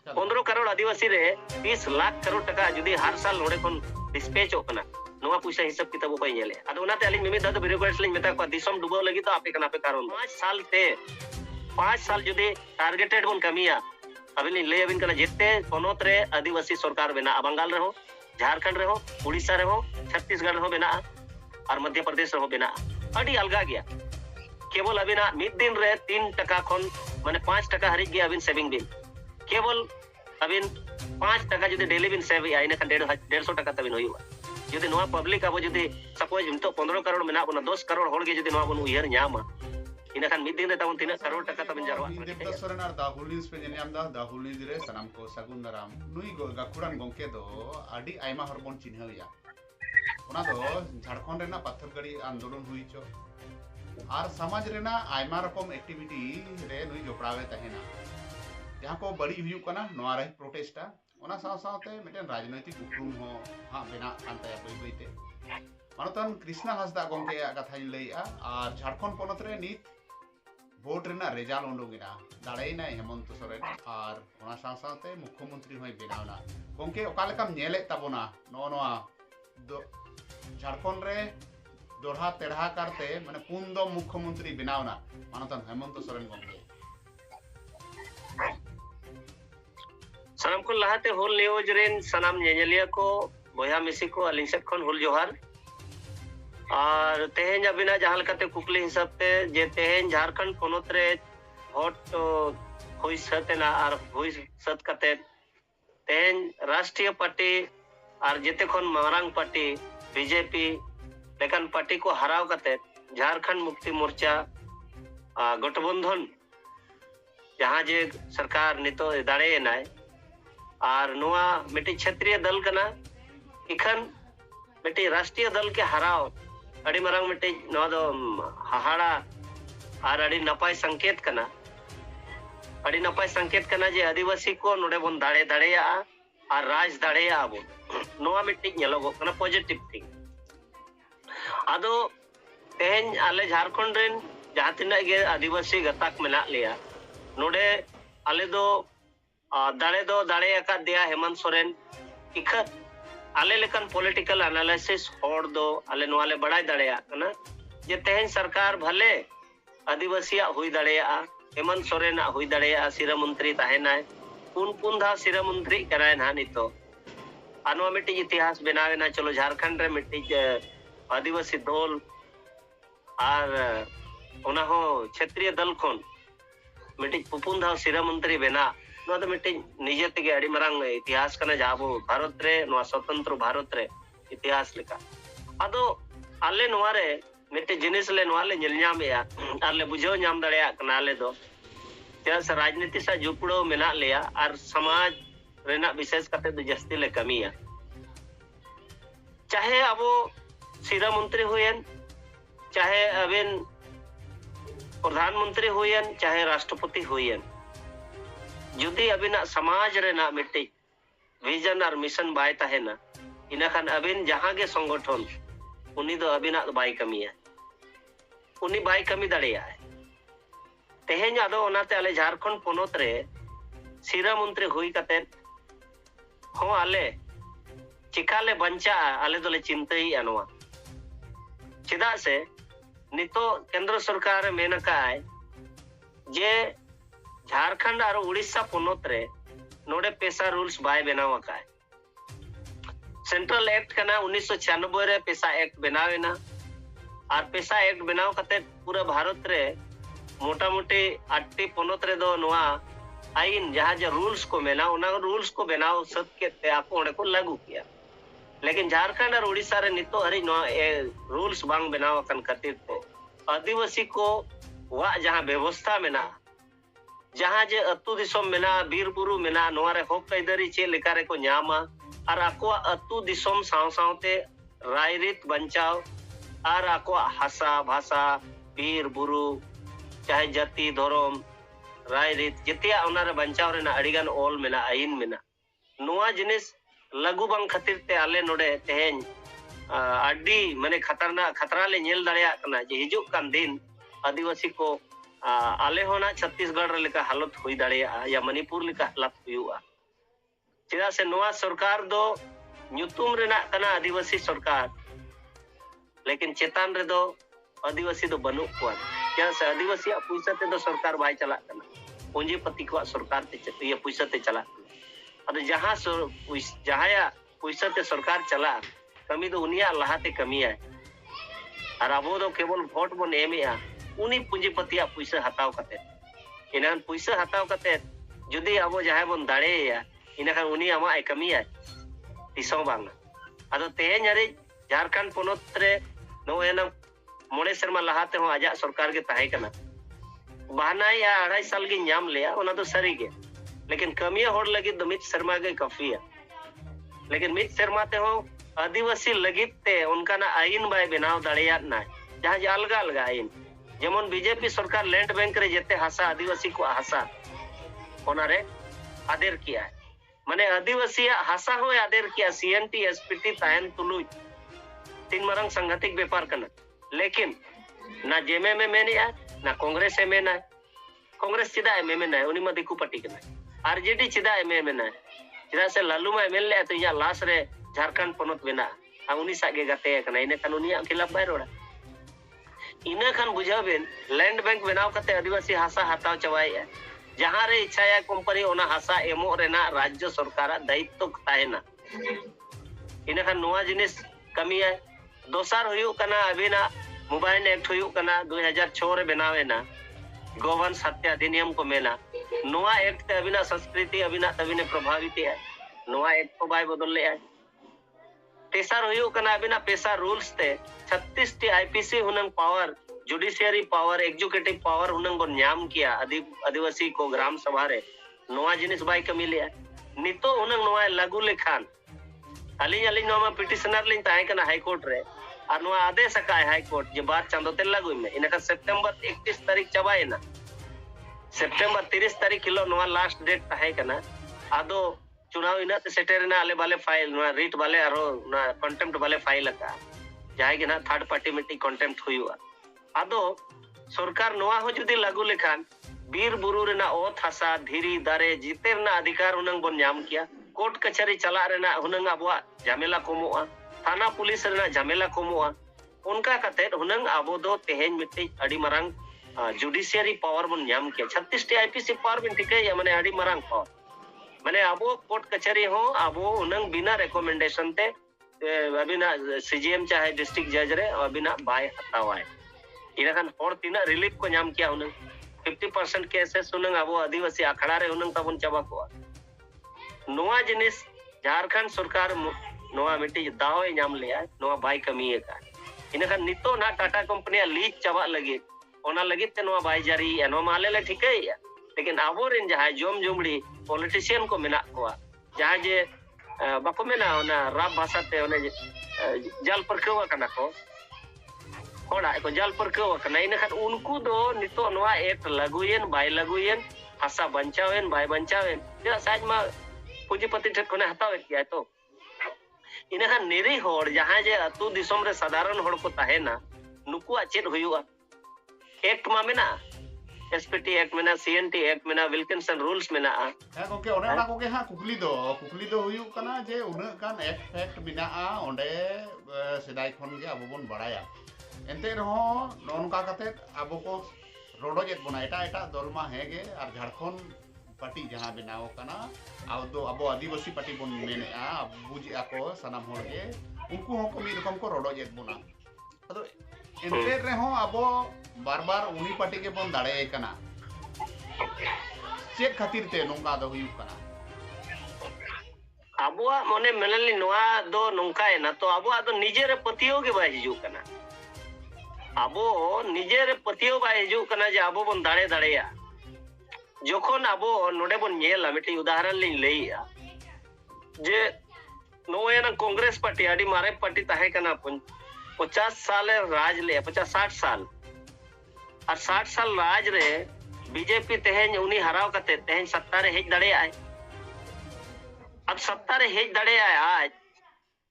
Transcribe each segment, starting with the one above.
15 करोड़ आदिवासी रे 30 लाख करोड़ टका जुदी हर साल नोडे कोन डिस्पैच होकना नोवा पैसा हिसाब किताब को नेले आदो उनाते आलिंग मिमिद दा ब्यूरोक्रेट्स लिंग मेता को दिसम डुबो लगी तो आपे कना पे कारण 5 साल जुदी टारगेटेड बन कमिया अबिन ले अबिन कना जेते पोनोत रे आदिवासी सरकार बेना बंगाल रहो झारखंड रहो उड़ीसा रहो छत्तीसगढ़ रहो बेना और मध्य प्रदेश रहो बेना अडी अलगा गया केवल अबिना मिद दिन रे 3 टका खन माने 5 टका हरि गया अबिन सेविंग बिन केवल अबिन 5 टका जुदी डेली बिन सेव या इना खन 150 टका तबिन होइबा जुदी नोवा पब्लिक अब जुदी सपोज इनतो 15 करोड़ मेना बना 10 करोड़ होड़ गे जुदी नोवा बन उयहर न्यामा इना खन मिद दिन रे ताउन 3 करोड़ टका तबिन जारवा देवदत्त सोरेन और दाहुलिस पे जनियाम दाहुलिस रे सनाम को सगुन दाराम नुई गाखुड़ान गोंके दो आडी आयमा हरबन चिन्हया ओना दो झारखंड रेना पत्थरगड़ी आंदोलन हुई चो और समाज रेना आयमा रकम एक्टिविटी रे नुई जोपड़ावे तहेना जहाँ को बड़ी हुई कना नोआ रे प्रोटेस्टा ओना साव सावते मिटेन राजनैतिक उपरूम हो हां बेना कांता बई बईते मानतन कृष्णा हासदा गोंके कथा लैया और झारखंड पोनत रे नित वोट रेना रेजाल्ट उडुगिना दाड़ाइना हेमंत सोरेन और ओना साव सावते मुख्यमंत्री होय बेनावना गोंके ओकालेकाम नेले ताबोना नोआ झारखंड रे दोढ़ा तेढ़ा करते माने पुंदो मुख्यमंत्री बनावना मानतन हेमंत सोरेन गोंके सनम को लहाते होल न्यूज रेन सनाम नेनेलिया को बोया मिसी को अलिंसेट खन होल जोहार और तेहेन अबिना जहाल कते कुकली हिसाब ते जे तेहेन झारखंड पोनोत रे वोट होई सतेना और होई सत कते तेहेन राष्ट्रीय पार्टी और जेते खन मारांग पार्टी बीजेपी लेकिन पार्टी को हराव कते झारखंड मुक्ति मोर्चा गठबंधन जहाँ जे सरकार नितो दाड़े नाय और नुआ मिट्टी क्षेत्रीय दल कना इखन मिट्टी राष्ट्रीय दल के हराव अड़ी मरंग मिट्टी नुआ दो हाहाड़ा और अड़ी नपाय संकेत कना अड़ी नपाय संकेत कना जे आदिवासी को नोडे बन दाड़े दाड़ेया और राज दाड़ेया आबो नुआ मिट्टी नेलोगो कना पॉजिटिव थिंग आदो तेहेन आले झारखंड रेन जहाँ तिना गे आदिवासी गताक मेना लिया नोडे आले दो दाड़े अका दिया हेमंत सोरेन इख आले लेकन पॉलिटिकल एनालिसिस होड़ दो आले नोआले बड़ाई दाड़ेया कना जे तेहेन सरकार भले आदिवासिया हुई दाड़ेया हेमंत सोरेन हुई दाड़ेया सिरा मंत्री ताहेनाय पुन धा सिरा मंत्री कराय ना नितो आनो मिट्टी इतिहास बनावे ना चलो झारखंड रे मिट्टी आदिवासी दल और ओना हो क्षेत्रीय दल खन मिट्टी पुपुन धा सिरा मंत्री बेना नो तो मिट्टी निजे तेगे अड़ी मरांग इतिहास कना जाबो भारत रे नो स्वतंत्र भारत रे इतिहास लेका आदो आले नोआ रे मिट्टी जिनिस ले नोआ ले नेलन्यामेया आले बुझो नाम दड़ेया कना आले दो जस राजनीति सा जुपड़ो मेना लेया और समाज रेना विशेष कते दो जस्ती ले कमिया चाहे अबो सीरा मंत्री हुएन चाहे अबिन प्रधानमंत्री हुएन चाहे राष्ट्रपति हुएन जुदी अबिना समाज रेना मिट्टी विजन और मिशन बाय ताहेना इना खान अबिन जहां गे संगठन उनी दो अबिना बाय कमिया उनी बाय कमी दाड़ेया तेहेन आदो ओनाते आले झारखंड पोनोत रे सीरा मंत्री हुई कते हो आले चिकाले बंचा आले दोले चिंताई अनवा चिदा से नितो केंद्र सरकार मेनकाय जे झारखंड और उड़ीसा पोनोत रे नोडे पेशा रूल्स बाय बनावा काय सेंट्रल एक्ट कना 1996 रे पेशा एक्ट बनावेना और पेशा एक्ट बनाव कते पूरा भारत रे मोटा मोटी 8 पोनोत रे दो नोआ आइन जहाँ जे रूल्स को मेना उना रूल्स को बनाव सब के ते आपको ओडे को लागू किया लेकिन झारखंड और उड़ीसा रे नितो हरि नोआ रूल्स बांग बनाव कन खातिर ते आदिवासी को वा जहाँ व्यवस्था मेना जहाँ जे अतु दिसम मेना बीर बुरु मेना नोआ रे होक कैदरी चे लेका रे को न्यामा और आको अतु दिसम साव सावते रायरित बंचाव और आको हासा भाषा बीर बुरु चाहे जाति धर्म रायरित जितिया उनारे बंचाव रेना अड़ीगान ओल मेना आइन मेना नोआ जिनिस लागू बांग खातिर ते आले नोडे तेहेन अड्डी माने खतरा ले नेल दाड़ेया कना जे हिजुक कान दिन आदिवासी को आले होना छत्तीसगढ़ लेका हालत हुई दाड़ेया या मणिपुर लेका हालत हुआ चेदा से नोआ सरकार दो ᱧᱩᱛᱩᱢ ᱨᱮᱱᱟᱜ ᱠᱟᱱᱟ आदिवासी सरकार लेकिन चेतान रे दो आदिवासी दो बनु कोआ चेदा से आदिवासी पैसा ते दो सरकार बाय चला कना पूंजीपति को सरकार ते ये पैसा ते चला अरे जहां जहाया पैसा ते सरकार चला कमी दो उनिया लहाते कमी है और अब दो केवल वोट बन एमेआ उनी पूंजीपति पैसा हताव कते इनान पैसा हताव कते जुदी अब जहां बन दाड़ेया इनाखान उनी आमा कमी है तीसों बांग अदो तेहें हरी झारखंड पोनोत रे नोएना मोड़े शर्मा लहाते हो आजा सरकार के ताहे कना बहाना या 2.5 साल की नाम लिया ओना तो सरी के लेकिन कमिया होड़ लगी तो मित शर्मा के काफी है लेकिन मित शर्मा ते हो आदिवासी लगित ते उनका ना आईन बाय बनाव दाड़िया ना जहां जे अलगा अलगा आईन जेमन बीजेपी सरकार लैंड बैंक रे जेते हासा आदिवासी को हासा ओना रे आदेर किया है माने आदिवासी हासा हो आदेर किया सीएनटी एसपीटी तायन तुलुज तीन मरंग संगठित व्यापार करना लेकिन ना जेमे में मैंने ना कांग्रेस में ना कांग्रेस चिदा एम में ना उनी मदिकु पार्टी करना आरजेडी चिदा एम में ना चिदा से लालू मा एमएलए तो या लास्ट रे झारखंड पोनोत बेना आ उनी सागे गाते करना इने कान उनी खिलाफ बाय रोड़ा इने खान बुझाबेन लैंड बैंक बनाव कते आदिवासी हासा हताव चवाई जहां रे इच्छाया कंपनी ओना हासा एमो रेना राज्य सरकार दायित्व ताहेना इने खान नोआ जिनिस कमी है दोसार हुयु कना अबिना मोबाइल एक्ट हुयु कना 2006 रे बनावेना गोवंश हत्या अधिनियम को मेना नोआ एक्ट ते अबिना संस्कृति अबिना तबिने प्रभावित है नोआ एक्ट को बाय बदल ले है तेसार हुयु कना अबिना पेशा रूल्स ते 36 टी आईपीसी हुनंग power judiciary power executive power हुनंग बन न्याम किया आदिवासी को ग्राम सभा रे नोआ जिनिस बाय कमी ले नितो हुनंग नोआ लागू लेखान अली अली नोमा पिटिशनर लिन ताहे कना हाई कोर्ट रे और नोआ आदेश का हाई कोर्ट जे बार चांदो ते लागू में इनका सितंबर 31 तारीख चबाए ना सितंबर 30 तारीख किलो नोआ लास्ट डेट ताहे कना आदो चुनाव इना ते सेटेर ना आले बाले फाइल नोआ रीट बाले आरो ना कंटेम्प्ट बाले फाइल का जाय के ना थर्ड पार्टी मिटी कंटेम्प्ट हुआ आदो सरकार नोआ हो जुदी लागू लेखान बीर बुरु रेना ओत हासा धीरी दारे जितेर ना अधिकार हुनंग बन नाम किया कोर्ट कचहरी चला रेना हुनंग अबवा झमेला कमोआ थाना पुलिस रेना झमेला कमोआ उनका कते हुनंग अबो दो तेहेन मिट्टी अडी मरंग जुडिशियरी पावर बन नाम किया 36 टी आईपीसी पावर बिन टिके या माने अडी मरंग पावर माने अबो कोर्ट कचहरी हो अबो हुनंग बिना रिकमेंडेशन ते अबिना सीजीएम चाहे डिस्ट्रिक्ट जज रे अबिना बाय हतावाय इना खान और तीना रिलीफ को नाम किया हुनंग 50% केसेस हुनंग अबो आदिवासी अखड़ा रे हुनंग तबन चबा को नोआ जिनिस झारखंड सरकार नोआ मिट्टी दाव नाम लिया नोआ बाय कमी का इनखान नितो ना टाटा कंपनी लीज चबा लगे ओना लगे ते नोआ बाय जारी नो माले ले ठीक है लेकिन आबो रेन जहां जोम जुमड़ी पॉलिटिशियन को मेना को जहां जे बाको मेना ओना राब भाषा ते ओने जाल परखवा कना को होड़ा को जाल परखवा कना इनखान उनको दो नितो नोआ एक लागुयन बाय लागुयन हासा बंचावेन बाय बंचावेन जे साज मा पूंजीपति ठेक कोने हतावे किया तो इनखान निरी होड़ जहां जे अतु दिसोम रे साधारण होड़ को ताहेना नुकु चेद हुयुआ एक्ट मा मेना एसपीटी एक्ट मेना सीएनटी एक्ट मेना विल्किंसन रूल्स मेना गोके ओने ना गोके हा कुकली दो हुयु कना जे उना कान एक्ट बिना ओंडे सेदाय खन गे अबो बन बड़ाया एनते रहो नोनका कते अबो को रोडोजेत बना एटा दलमा हेगे और झारखंड पार्टी जहां बनाव कना दो अब आदिवासी पार्टी बन मेने बुझे को सनाम होगे उनको हो को रकम को रोडोजेत बना अदो एनते रहो अब बार बार उनी पार्टी के बन दाड़े कना चेक खातिर ते नोंका दो हुयु कना अबो मने मेनली नोआ दो नोंका है ना तो अबो दो निजेरे पतियो के बाय हिजु कना अबो निजेरे पतियो बाय हिजु कना जे अबो बन दाड़े दाड़ेया जोखन अब नोडे बन नेला मिटी उदाहरण लिन लैया जे नोएना कांग्रेस पार्टी अडी मारे पार्टी ताहे कना 50 साल राज ले 50-60 साल और 60 साल राज रे बीजेपी तेहेन उनी हराव कते तेहेन सत्ता रे हेज दड़े आए अब सत्ता रे हेज दड़े आए आज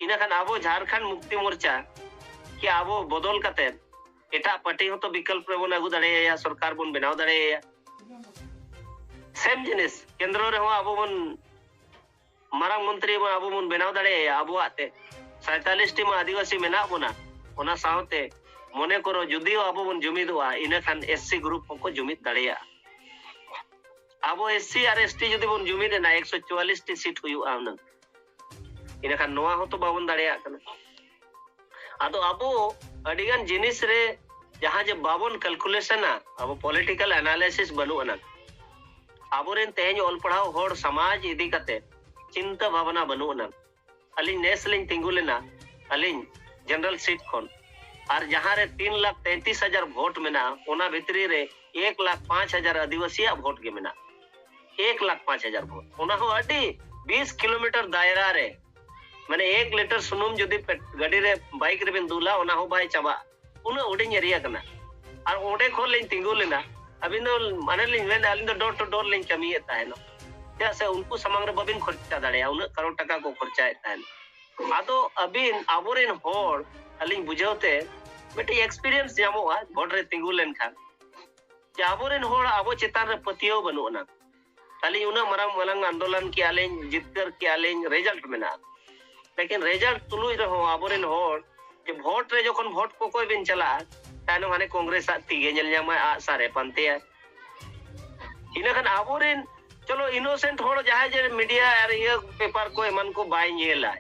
इना खान आबो झारखंड मुक्ति मोर्चा कि आबो बदल कते एटा पार्टी हो तो विकल्प रे बन अगु दड़े या सरकार बन बनाव दड़े या सेम जिनिस केंद्र रे हो अब बन marang मंत्री मा abu mun benaw dare abuat te 47 T मा आदिवासी मेना बोना ओना सावते मने करो जुदियो abu mun जुमिदवा इना खान एससी ग्रुप को जुमिद दड़ेया abo एससी और एसटी जुदी बन जुमिद ना 144 टी सीट हुयु आउन इना खान नोआ हो तो बाबन दड़ेया कना आदो abu अडिगन जिनिस रे जहां जे बाबन कैलकुलेशन अब पॉलिटिकल एनालिसिस बनु अना आबोरेन तेज ऑल पढ़ाओ होड़ समाज इदी कते चिंता भावना बनु अना अलिन नेसलिन तिंगुलेना अलिन जनरल सीट खन और जहां रे 3,33,000 वोट मेना ओना भितरी रे 1,05,000 आदिवासी वोट के मेना 1,05,000 वोट ओना हो अडी 20 किलोमीटर दायरा रे माने 1 लीटर सुनुम जदी गाड़ी रे बाइक रे बिन दुला ओना हो बाय चाबा उना ओडिन एरिया कना और ओडे खोल लेन तिंगु लेना अबिन दो माने लिन वेन अलिन दो डोर टू डोर लेन कमी एता है नो जैसे उनको समंग रे बबिन खर्चा दाड़े उन करोड़ टका को खर्चा एता है आदो अबिन आबोरेन होड़ अलिन बुझावते बेटी एक्सपीरियंस जामोआ वोट रे तिंगु लेन खान जे आबोरेन होड़ आबो चेतान रे पतियो बनुना अलिन उना मरंग आंदोलन की आलेन जितकर की आलेन रिजल्ट मेना लेकिन रिजल्ट तुलुई रहो आबोरेन होड़ कि वोट रे जखन वोट को कोई बिन चला तानो माने कांग्रेस तीगे नेल न्यामा आ सारे पंते इना खान आबोरेन चलो इनोसेंट होड़ जहां जे मीडिया और ये पेपर को एमन को बाय नेला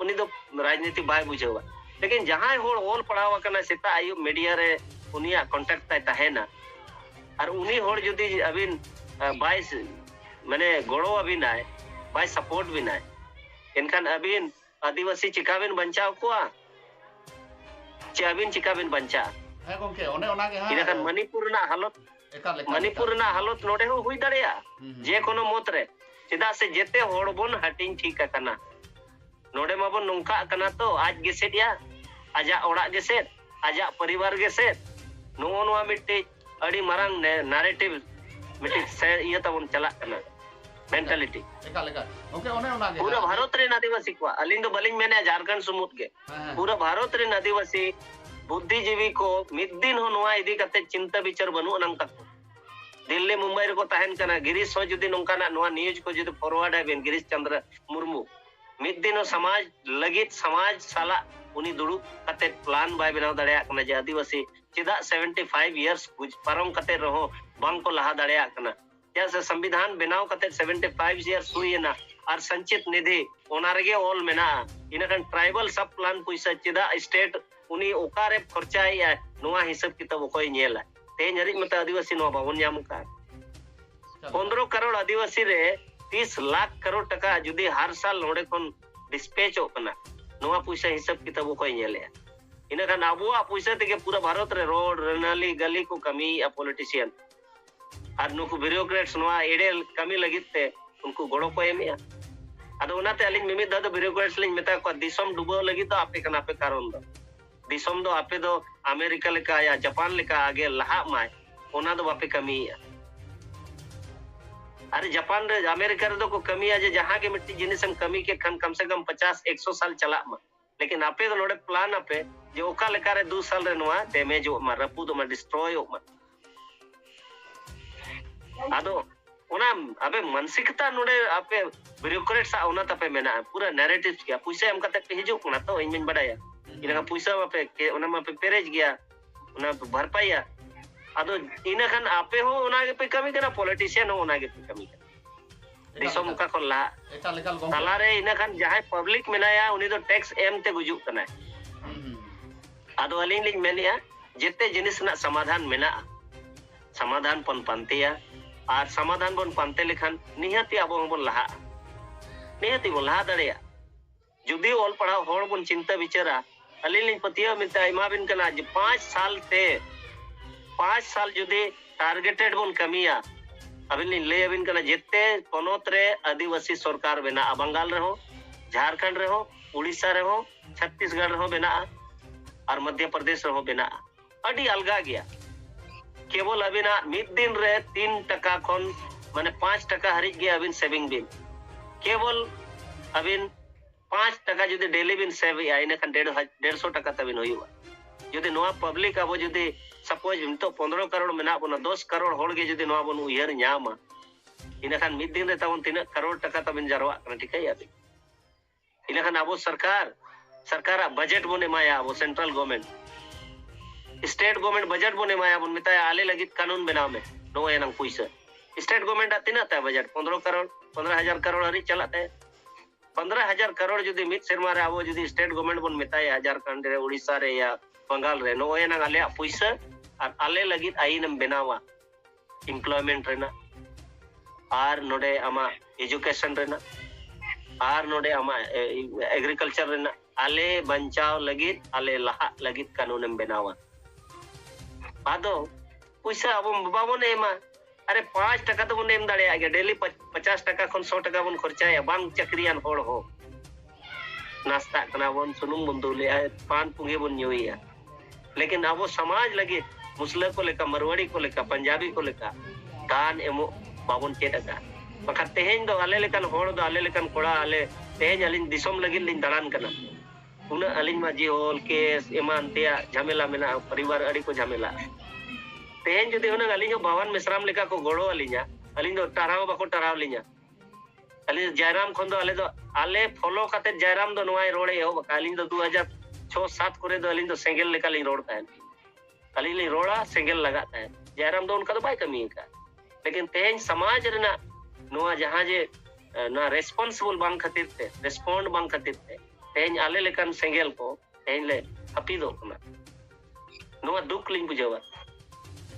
उनी दो राजनीति बाय बुझेवा लेकिन जहां होड़ ऑल पढ़ावा कना सेता आयु मीडिया रे उनिया कांटेक्ट ताय ताहेना और उनी होड़ जदी अबिन 22 माने गोड़ो अबिन आए बाय सपोर्ट बिन आए इनखान अबिन आदिवासी चिकाबिन बंचाव कोआ चाबिन चिकाबिन बंचा है गोंके ओने ओना के इना खान मणिपुर ना हालत नोडे हो हुई दड़ेया जे कोनो मत रे चिदा से जेते होड़ बोन हटिंग ठीक कना नोडे माबन नोंका कना तो आज गेसेडिया आजा ओड़ा गेसेट आजा परिवार गेसेट नो नोआ मिट्टी अड़ी मरंग नैरेटिव मिट्टी से ये तबन चला कना मेंटालिटी ओके ओने ओना के पूरा भारत रे आदिवासी को अलिंग दो बलिंग मेने झारखंड सुमुत के पूरा भारत रे आदिवासी बुद्धिजीवी को मिद दिन हो नोआ इदी कते चिंता विचार बनु नंग तक दिल्ली मुंबई रे को तहन कना गिरीश हो जदी नोंका ना नोआ न्यूज को जदी फॉरवर्ड है बेन गिरीश चंद्र मुर्मू मिद दिन समाज लगित समाज साला उनी दुडु कते प्लान बाय बनाव दड़या कना जे आदिवासी चिदा 75 इयर्स कुछ परम कते रहो बांग को लहा दड़या कना जैसे संविधान बनाव कते 75 इयर्स हुई ना और संचित निधि ओनारगे ऑल मेना इनकन ट्राइबल सब प्लान पैसा चिदा स्टेट उनी ओकारे खर्चाई है नोआ हिसाब किताब कोई नेला ते नरी मत आदिवासी नो बावन जाम का 15 करोड़ आदिवासी रे 30 लाख करोड़ टका जुदी हर साल नोडे कोन डिस्पैच ओकना नोआ पैसा हिसाब किताब कोई नेले इनकन अबुआ पैसा तेगे पूरा भारत रे रोड रेनाली गली को कमी या पॉलिटिशियन और नुकु ब्यूरोक्रेट्स नोआ एडेल कमी लगिते उनको गोड़ो को एमिया अदो उनाते अलिन मिमिद द ब्यूरोक्रेट्स लिन मेता को दिसम डुबो लगी तो आपे कना पे कारण दो दिसम दो आपे दो अमेरिका लेका या जापान लेका आगे लहा माय ओना दो बापे कमी अरे जापान रे अमेरिका रे दो को कमी आ जे जहां के मिट्टी जिनिसम कमी के खन कम से कम 50-100 साल चला मा लेकिन आपे तो नोडे प्लान आपे जे ओका लेका रे 2 साल रे नोआ डैमेज ओ मा रपू दो मा डिस्ट्रॉय ओ मा आदो ओना अबे मानसिकता नोडे आपे ब्यूरोक्रेट्स ओना तपे मेना पूरा नैरेटिव क्या पैसा हम कते हिजो कोना तो इन बडाया इना पैसा आपे के ओना मा पे पेरेज गया ओना भरपाया आदो इना खान आपे हो ओना के पे कमी कना पॉलिटिशियन हो ओना के पे कमी दिसम का कोला एटा लेकल गोंके ताला रे इना खान जहां पब्लिक मेनाया उनी तो टैक्स एम ते गुजुक कना आदो अलिन लिन मेनिया जेते जिनिस ना समाधान मेना समाधान पन पंतिया और समाधान बन पानते लेखान निहाती अब बन लहा निहाती बन लहा दड़ेया जुदी ऑल पढ़ा होड़ बन चिंता विचारा अलिन पतिया मिलता इमा बिन कना 5 साल ते 5 साल जुदी टारगेटेड बन कमिया अबिन ले अबिन कना जेते पनोत रे आदिवासी सरकार बेना बंगाल रे हो झारखंड रे हो उड़ीसा रे हो छत्तीसगढ़ रे हो बेना और मध्य प्रदेश रे हो बेना अडी अलगा गया केवल अबिना मिद दिन रे 3 टका खन माने 5 टका हरिज गया अबिन सेविंग बिन केवल अबिन 5 टका जुदी डेली बिन सेव या इन खान 150 टका तबिन होयुआ जुदी नोआ पब्लिक अब जुदी सपोज तो 15 करोड़ मेना बना 10 करोड़ होड़ गे जुदी नोआ बन उयर Nyama ina kan mid din re tabon 3 crore taka tabin jarwa kana ठीक है अभी ina kan abo सरकार बजट बन एमाया वो central government state government budget बन एमाया बन मिताया आले लगित कानून बनाव में नो एनंग पैसा स्टेट गवर्नमेंट तीना ता बजट 15,000 करोड़ हरी चलाते 15,000 करोड़ जुदी मित सेरमा रे आबो जुदी स्टेट गवर्नमेंट बन मिताया झारखंड रे उड़ीसा रे या बंगाल रे नो एनंग आले पैसा और आले लगित आईन बनावा एम्प्लॉयमेंट रेना और नोडे आमा एजुकेशन रेना और नोडे आमा एग्रीकल्चर रेना आले बंचाव लगित आले लहा लगित कानून बनावा आदो पैसा अब बाबन एमा अरे 5 टका तो बन एम दाड़े आगे डेली 50 टका खन 100 टका बन खर्चाया बांग चक्रियान होड़ हो नाश्ता कना बन सुनुम बन दुले पान पुंगे बन न्यूया लेकिन अब समाज लगे मुस्लिम को लेकर मरवाड़ी को लेकर पंजाबी को लेकर दान एमो बाबन चेटका बखा तेहेन दो आले लेकन होड़ दो आले लेकन कोड़ा आले तेहेन अलिन दिसोम लगिन लिन दाड़ान कना उना अलिन मा जीओल केस एमान तेया झमेला मेना परिवार अड़ी को झमेला तेहेन जुदी हुना अलिन जो भवन मिश्राम लेका को गोड़ो अलिना अलिन दो टराव बाको टराव लिना अलिन जयराम खन दो आले फॉलो काते जयराम दो नोय रोड़े हो बका अलिन दो 2006-7 करे दो अलिन दो सेंगल लेका लिन रोड़ता है अलिन लिन रोड़ा सेंगल लगाता है जयराम दो उनका तो बाय कमी का लेकिन तेहेन समाज रेना नोआ जहां जे ना रेस्पॉन्सिबल बांग खातिर ते रेस्पोंड बांग खातिर ते तेहेन आले लेकन सेंगल को तेहेन ले हपी दो कना नोआ दुख लिन बुझावा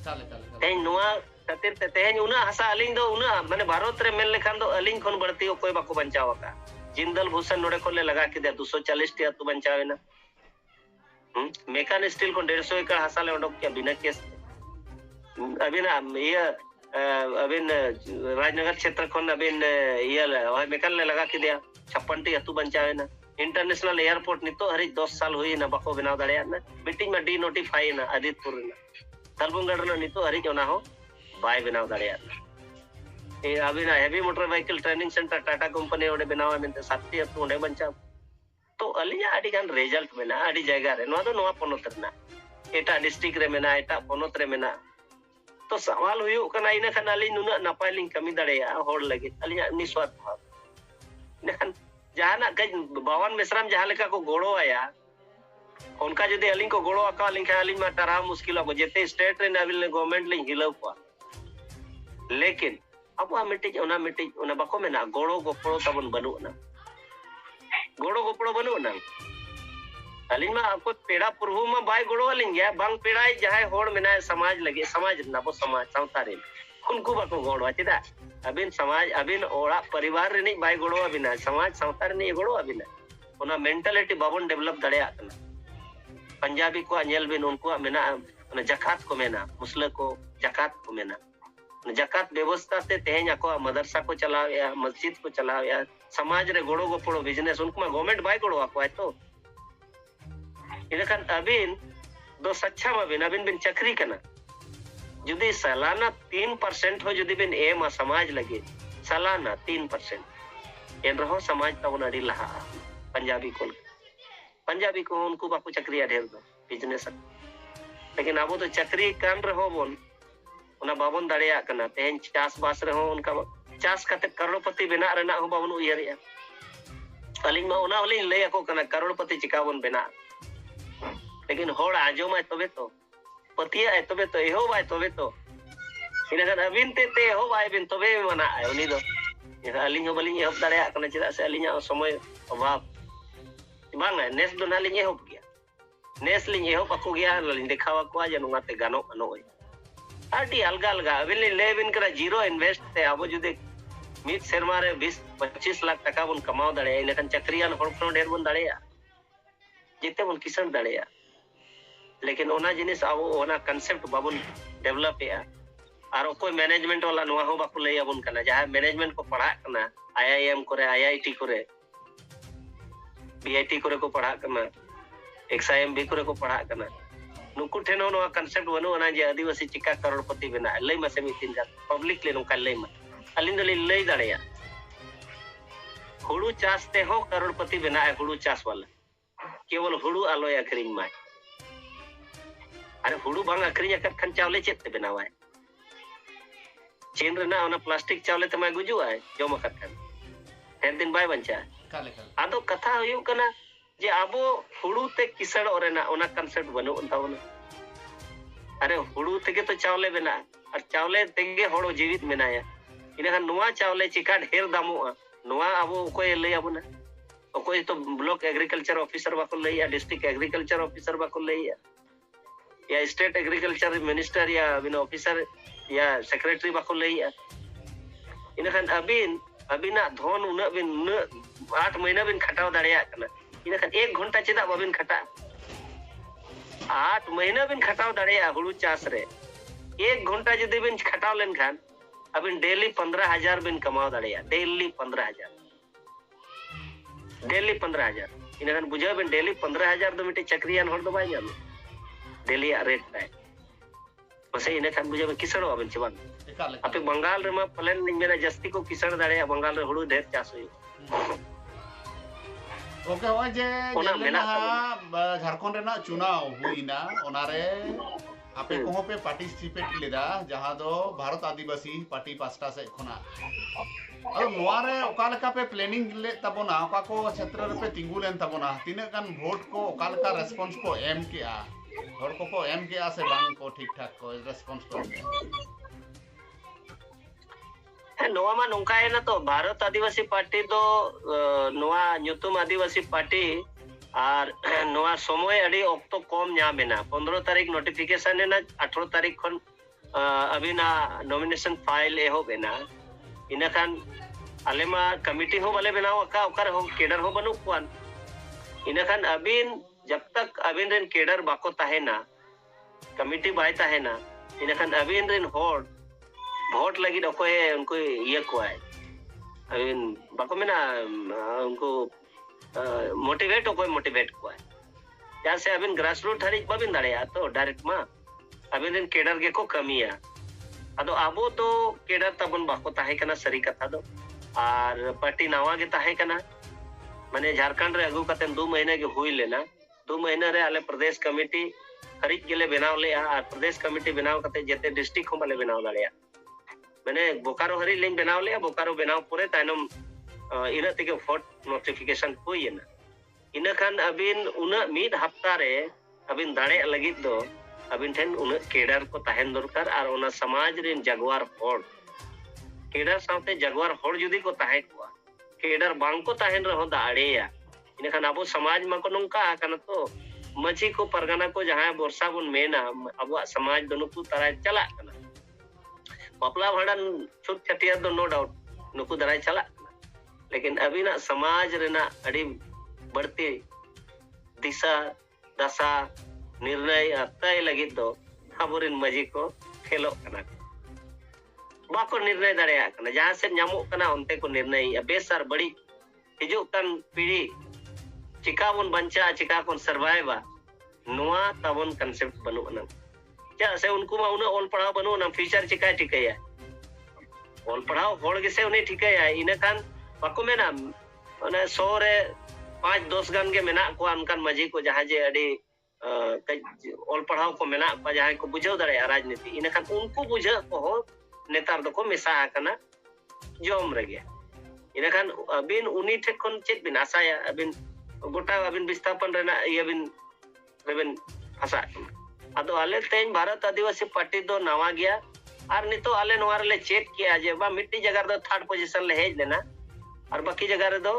तेहेन नोआ खातिर ते तेहेन उना हसा अलिन दो उना माने भारत रे मेल लेखान दो अलिन खन बढ़ती कोई बाको बंचावा का जिंदल भूषण नोडे को ले लगा के दे 240 टी तो बंचावे ना मेकान स्टील को 150 एकड़ हसा ले उडक के बिना केस अभी ना ये अभी राजनगर क्षेत्र खन अभी ये मेकान ले लगा के दिया 56 टी अतु बंचावे ना इंटरनेशनल एयरपोर्ट नितो हरी 10 साल हुई ना बाको बनाव दाड़िया ना मीटिंग में डी नोटिफाई ना आदितपुर ना तलबुंगड़ ना नितो हरी जोना हो बाय बनाव दाड़िया ए अभी ना heavy motor vehicle training centre Tata company ओडे बनावा मेनते 7 अतु ओडे बंचाव तो अलिया आडी गान रिजल्ट मेना आडी जायगा रे नोआ दो नोआ पोनोत रेना एटा डिस्ट्रिक्ट रे मेना एटा पोनोत रे मेना तो सवाल हुई कना इना खान अली नुना नपाय लिंग कमी दाड़ेया होड़ लगे अलिया निस्वार्थ भाव नेखान जहाना गज बावन मिश्राम जहां लेका को गोड़ो आया उनका जदि अलिंग को गोड़ो आका लिंग अलिंग मा टरा मुश्किल हो जेते स्टेट रे नाविल ने गवर्नमेंट लिंग हिलाव को लेकिन अब मिटिज ओना बाको मेना गोड़ो गोपड़ो तबन बनु ना गोड़ो गोपड़ो बनु ना अलिंग मा आपको पेड़ा पुरहु मा बाय गोड़ो अलिंग गया बांग पेड़ाई जहां होड़ मेना समाज लगे समाज ना बो समाज सावता रे उनको बाको गोड़ो चेदा अबिन समाज अबिन ओड़ा परिवार रे नहीं बाय गोड़ो अबिना समाज सावता रे नहीं गोड़ो अबिना ओना मेंटालिटी बाबन डेवलप दड़े आतना पंजाबी को अनियल बिन उनको मेना ओना जकात को मेना मुस्लिम को जकात को मेना जकात व्यवस्था से तेहेन को मदरसा को चलाव या मस्जिद को चलाव या समाज रे गोड़ो गोपड़ो बिजनेस उनको में गवर्नमेंट बाय गोड़ो आको है तो इनकन अबिन दो सच्चा में अबिन बिन चक्री कना जुदी सालाना 3% हो जुदी बिन एम समाज लगे सालाना 3% एन रहो समाज तब अड़ी लहा पंजाबी को उनको बाको चक्रिया ढेर दो बिजनेस लेकिन अब तो चक्री कान रहो बोन उना बाबन दाड़िया कना तेहेन चास बास रहो उनका चास कते करोड़पति बना रेना हो बाबन उयरिया अलिंग मा उना होलिंग ले को कना करोड़पति चिकावन बना लेकिन होड़ आजो मा तबे तो पतिया है तबे तो एहो बाय तबे तो इनकन अबिन ते हो बाय बिन तबे मना है उनी दो अलिंग हो बलिंग एहब दाड़िया कना चिदा से अलिंग समय अभाव बांग है नेस दो नालिंग एहब गया नेस लिंग एहब अको गया लिंग देखावा को आज नुगाते गानो अनो आटी अलगा अलगा अबिन ले बिन करा जीरो इन्वेस्ट ते अब जुदे मित सेरमा रे 20-25 लाख टका बन कमाओ दाड़े लेकिन चक्रियान होड़ को ढेर बन दाड़ेया जिते बन किसान दाड़ेया लेकिन ओना जिनिस अब ओना कांसेप्ट बाबन डेवलप या और कोई मैनेजमेंट वाला नोआ हो बाको ले अबन कना जहां मैनेजमेंट को पढ़ा कना आईआईएम करे आईआईटी करे बीआईटी करे को पढ़ा कना एक्सआईएमबी करे को पढ़ा कना नुकु ठेनो नोआ कांसेप्ट बनु ओना जे आदिवासी चिका करोड़पति बना लई मसे मितिन जा पब्लिक ले नोका लई मा अलिन दली लई दाड़ेया हुड़ू चास ते हो करोड़पति बना है हुड़ू चास वाला केवल हुड़ू आलोय अखरिंग मा अरे हुड़ू बांग अखरिंग अकत खन चावले चेत ते बनावा है चीन रेना ओना प्लास्टिक चावले तमा गुजुआ जम खान ढेर दिन बाय बंचा आदो कथा हुयु कना जे आबो हुड़ू ते किसड़ ओरेना ओना कंसेप्ट बनु तावना अरे हुड़ू तेगे तो चावले बना और चावले तेगे होड़ो जीवित मेनाया इनखान नुआ चावले चिका ढेर दामोआ नुआ आबो कोई लई आबोना कोई तो ब्लॉक एग्रीकल्चर ऑफिसर बाको लई या डिस्ट्रिक्ट एग्रीकल्चर ऑफिसर बाको लई या स्टेट एग्रीकल्चर मिनिस्टर या बिन ऑफिसर या सेक्रेटरी बाको लई इनखान अबिना धन उना बिन 8 महीना बिन खटाव दाड़िया कना इनखान 1 घंटा चेदा बाबिन खटा 8 महीना बिन खटाव दाड़िया हुड़ू चास रे 1 घंटा जदि बिन खटाव लेन खान अबिन डेली 15,000 बिन कमाव दाड़िया डेली 15,000 इनखान बुझाव बिन डेली 15,000 दो मिटे चक्रियान हर दो बाय जाम डेली रेट ताय बसे इनखान बुझाव किसड़ो अबिन चबान अपे बंगाल रे मा प्लान नि मेना जस्ती को किसड़ दाड़िया बंगाल रे हुड़ू ढेर चास हुई ओके होय जे झारखंड रेना चुनाव हुईना ओनारे आपे को पे पार्टिसिपेट लेदा जहां दो भारत आदिवासी पार्टी पास्टा से खना अब नोआरे ओका लेका पे प्लानिंग ले तबोना ओका को क्षेत्र रे पे तिंगु लेन तबोना तिने कान वोट को ओका लेका रेस्पॉन्स को एम के आ और को एम के आ से बांग को ठीक ठाक को रेस्पॉन्स को नोआ मा नोंका है ना तो भारत आदिवासी पार्टी दो नोआ न्युतुम आदिवासी पार्टी और नोआ समय अड़ी ऑक्टो कम न्यामेना 15 तारीख नोटिफिकेशन है ना 18 तारीख खन अबिना नॉमिनेशन फाइल एहो बेना इनखान आलेमा कमिटी हो वाले बनाओ का ओकर हो केडर हो बनु कोन इनखान अबिन जब तक अबिन रेन केडर बाको ताहेना कमिटी बाय ताहेना इनखान अबिन रेन होड़ वोट लगी ओकोय उनको ये को है अबिन बाको मेना उनको मोटिवेट ओकोय मोटिवेट को है जैसे अबिन ग्रास रूट हरिक बाबिन दाड़िया तो डायरेक्ट मा अबिन रेन केडर के को कमिया अदो आबो तो केडर तबन बाको ताहे कना सरी कथा दो और पार्टी नावा के ताहे कना माने झारखंड रे अगु कते 2 महीने के हुई लेना 2 महीना रे आले प्रदेश कमेटी हरिक गेले बनाव ले आ प्रदेश कमेटी बनाव कते जेते डिस्ट्रिक्ट हो माले बनाव दाड़िया मैंने बोकारो हरी लिंक बनाव ले बोकारो बनाव पूरे तायनम इना तेगे वोट नोटिफिकेशन हुई ना इना खान अबिन उना मिड हफ्ता रे अबिन दाड़े लगी दो अबिन ठेन उना केडर को ताहेन दरकार और उना समाज रेन जगवार होड़ केडर साथे जगवार होड़ जुदी को ताहे को केडर बांग को ताहेन रहो दाड़ेया इना खान अबो समाज मा को नंका कना तो मजी को परगना को जहां बोरसा बुन मेना अब समाज दोनों को तरह चला कना बापला भाड़न छुट छटिया दो नो डाउट नुकु दराय चला लेकिन अभी ना समाज रेना अड़ी बढ़ती दिशा दशा निर्णय तय लगी दो अबोरिन मजी को खेलो कना बाको निर्णय दाड़िया कना जहां से न्यामो कना उनते को निर्णय बेस और बड़ी हिजु कन पीढ़ी चिका बन बंचा चिका कोन सर्वाइवा नुआ तबन कंसेप्ट बनु अना क्या से उनको मा उन ऑल पढ़ाओ बनु ना फ्यूचर चिका ठिकया ऑल पढ़ाओ होड़ के से उन्हें ठिकया इने खान बाको मेना माने 100 रे 5-10 गन के मेना को अनकान मजी को जहां जे अड़ी ऑल पढ़ाओ को मेना पा जहां को बुझाव दाड़े राजनीति इने खान उनको बुझा को हो नेतार दो को मिसा आकना जोम रगे इने खान अबिन उनी ठे कोन चेत बिन आसाया अबिन गोटा अबिन विस्थापन रेना ये अबिन फसा अदो आले तेन भारत आदिवासी पार्टी दो नवा गया और नितो आले नवार ले चेक किया जे बा मिट्टी जगह दो 3rd पोजीशन ले हेज लेना और बाकी जगह रे दो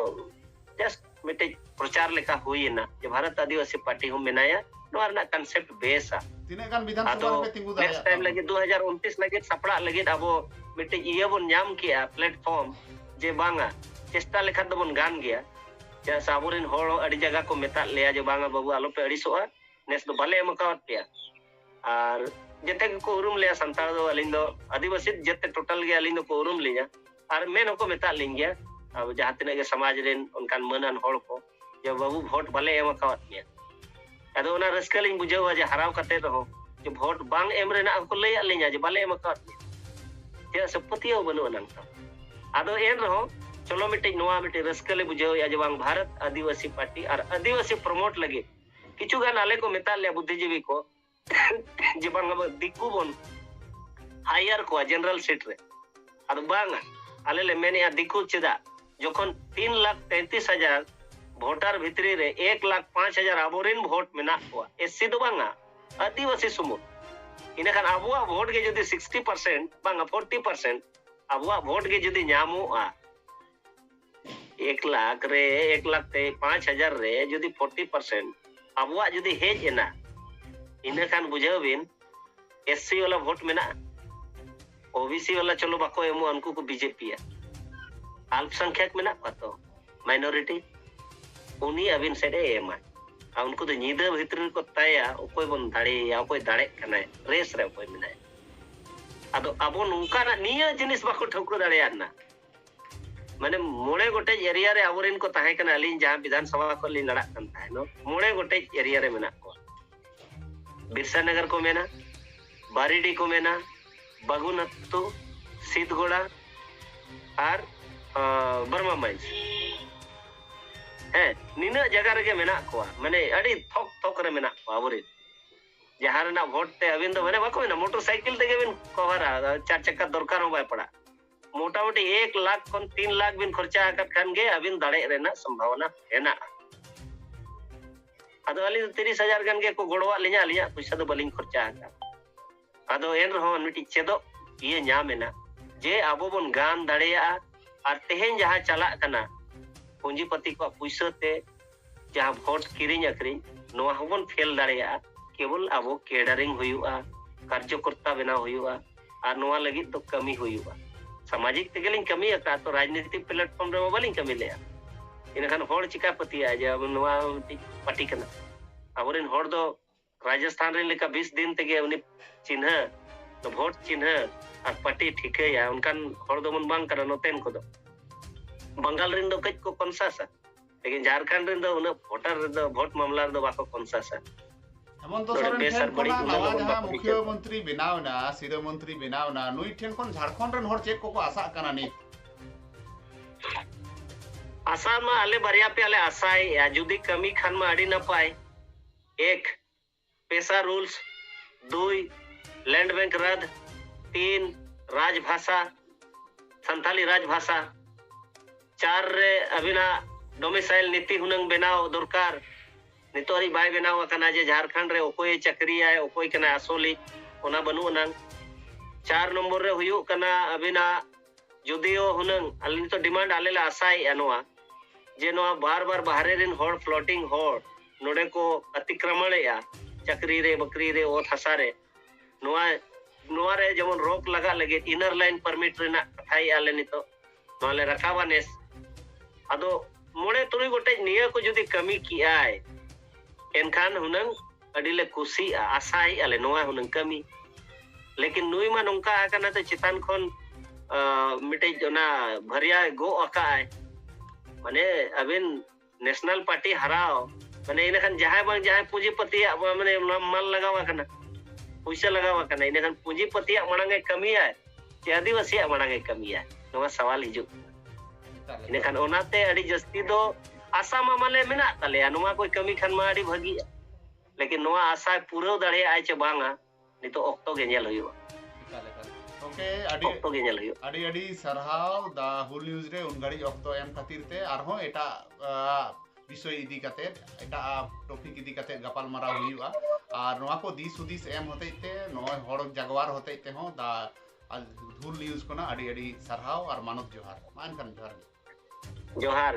जस्ट मिट्टी प्रचार लेका हुई ना जे भारत आदिवासी पार्टी हम बनाया नवार ना कांसेप्ट बेसा तिने गान विधानसभा पे तिंगु दाया नेक्स्ट टाइम लगे 2029 लगे सपड़ा लगे अबो मिट्टी ये बन नाम किया प्लेटफॉर्म जे बांगा चेष्टा लेखा दो बन गान गया जे साबुरिन होड़ अड़ी जगह को मेता लेया जे बांगा बाबू आलो पे अड़ीसोआ नेस दो भले मकावत पे और जते को उरुम ले संताल दो अलिन दो आदिवासी जते टोटल गे अलिन दो को उरुम लिया और मेन को मेता लिंगिया अब जहां तिने के समाज रेन उनकान मनन होड़ को जे बाबू वोट भले एम कावत पे अदो ना रस्का लिंग बुझावा जे हराव कते रहो जे वोट बांग एम रेना को ले अलिन जे भले एम कावत पे जे सपतियो बनु अनंत अदो एन रहो चलो मिटे नोआ मिटे रस्का ले बुझाव या जे बांग भारत आदिवासी पार्टी और आदिवासी प्रमोट लगे किछु गान आले को मेता ले बुद्धिजीवी को जे बांग दिक्कु बन हायर को जनरल सीट रे ᱟᱫᱚ ᱵᱟᱝᱟ ᱟᱞᱮ ᱞᱮ ᱢᱮᱱᱮᱜᱼᱟ ᱫᱤᱠᱩ ᱪᱮᱫᱟᱜ ᱡᱚᱠᱷᱚᱱ 3,33,000 भोटर भितरी रे 1,05,000 आबोरिन भोट मेना को एससी दो बांगा आदिवासी सुमुद इने खान आबुआ भोट के जदि 60% बांगा 40% आबुआ भोट के जदि ᱧᱟᱢᱚᱜᱼᱟ 1,05,000 रे जदि 40% आबुआ जदि हेज एना इने खान बुझाव बिन एससी वाला भोट मेना ओबीसी वाला चलो बाको एमो उनको को बीजेपी अल्पसंख्यक मेना तो माइनॉरिटी उनी अबिन सेडे एमा उनको तो नींद भितर को ताया ओकोय बन दाड़े या ओकोय दाड़े कनाय रेस रे ओकोय मिनाय आदो अबो नुका ना निया जिनिस बाको ठोको दाड़े ना माने मोड़े गोटे एरिया रे आवरिन को ताहे कना अलिन जहां विधानसभा को लिन लड़ा कन ताहे नो मोड़े गोटे एरिया रे मेना को बिरसा नगर को मेना बारीडी को मेना बागुनत्तु सीतगोड़ा और बर्मा माइंस है निना जगह रे मेना को माने अड़ी थोक थोक रे मेना को आवरिन जहां ना वोट ते अबिन दो माने बाको ना मोटरसाइकिल ते बिन कवरा 4 चक्का दरकार हो बाय पड़ा मोटामोटी 1 लाख खन 3 लाख बिन खर्चा आकर खान गे अबिन दाड़े रेना संभावना हेना आदो अली 30,000 गन गे को गोड़वा लिया लिया पैसा दो बलिंग खर्चा आका आदो एन रहो मिटी चेदो ये ᱧᱟᱢᱮना जे आबो बन गान दाड़ेया और तेहेन जहां चला कना पूंजीपति को पैसा ते जहां वोट किरिंग अकरिंग नोआ हबन फेल दाड़ेया केवल आबो केडरिंग हुयुआ कार्यकर्ता बना हुयुआ और नोआ लगी तो कमी हुयुआ सामाजिक तेगलिंग कमी अका तो राजनीतिक प्लेटफॉर्म रे बलिंग कमी लेया इनखान होड़ चिका पतिया जे अब नोआ पार्टी कना अबरिन होड़ दो राजस्थान रे लेका 20 दिन तेगे उनी चिन्ह तो वोट चिन्ह और पार्टी ठीके या उनकान होड़ दो मन बांग करा नोतेन को दो बंगाल रिन दो कच को कंसासा लेकिन झारखंड रिन दो उन वोटर दो वोट मामला दो बाको कंसासा एमन तो सोरेन ठेन कोना नवा जहां मुख्यमंत्री बनावना सिरो मंत्री बनावना नुई ठेन कोन झारखंड रन होड़ चेक को आशा कना नि आशा मा आले बरिया पे आले आशाय या जुदी कमी खान मा अड़ी न पाए 1 पैसा रूल्स 2 लैंड बैंक रद्द 3 राजभाषा संथाली राजभाषा 4 रे अबिना डोमिसाइल नीति हुनंग बनाव दरकार नितोरी बाय बनाव कना जे झारखंड रे ओकोय चक्री आय ओकोय कना असोली ओना बनु नंग 4 नंबर रे हुयु कना अबिना जुदियो हुनंग अलिन तो डिमांड आले ला आसाय अनवा जे नोआ बार-बार बाहरे रिन होड़ फ्लोटिंग होड़ नोडे को अतिक्रमण या चक्री रे बकरी रे ओथ हसा रे नोआ रे जेमन रोक लगा लगे इनर लाइन परमिट रेना थाई आले नितो नोले रखावानेस आदो मोड़े तुरी गोटे निया को जुदी कमी की आय एनखान हुनंग अडिले कुसी आशाई आले नोआ हुनंग कमी लेकिन नुई मा नोंका आकना तो चितान खन मिटे जोना भरिया गो आकाय माने अबिन नेशनल पार्टी हराओ माने इनखान जहां बांग जहां पूंजीपति माने माल लगावा कना पैसा लगावा कना इनखान पूंजीपति मणंगे कमी आय जे आदिवासी मणंगे कमी आय नोआ सवाल हिजु इनखान ओनाते अड़ी जस्ती दो आशा मा माले मेना ताले नोआ कोई कमी खान मा अड़ी भागी लेकिन नोआ आशा पूरा दाड़े आय चे बांगा नितो ऑक्टो गे नेल हुयो ओके ऑक्टो गे नेल हुयो अड़ी सरहाव दा हुल न्यूज रे उन घड़ी ऑक्टो एम खातिर ते आरो एटा विषय इदी कते एटा टॉपिक इदी कते गपाल मारा हुयुआ और नोआ को दिस हुदिस एम होते ते नोय होड़ जगवार होते ते हो दा हुल न्यूज को ना अड़ी सरहाव और मानव जोहार मान कर जोहार जोहार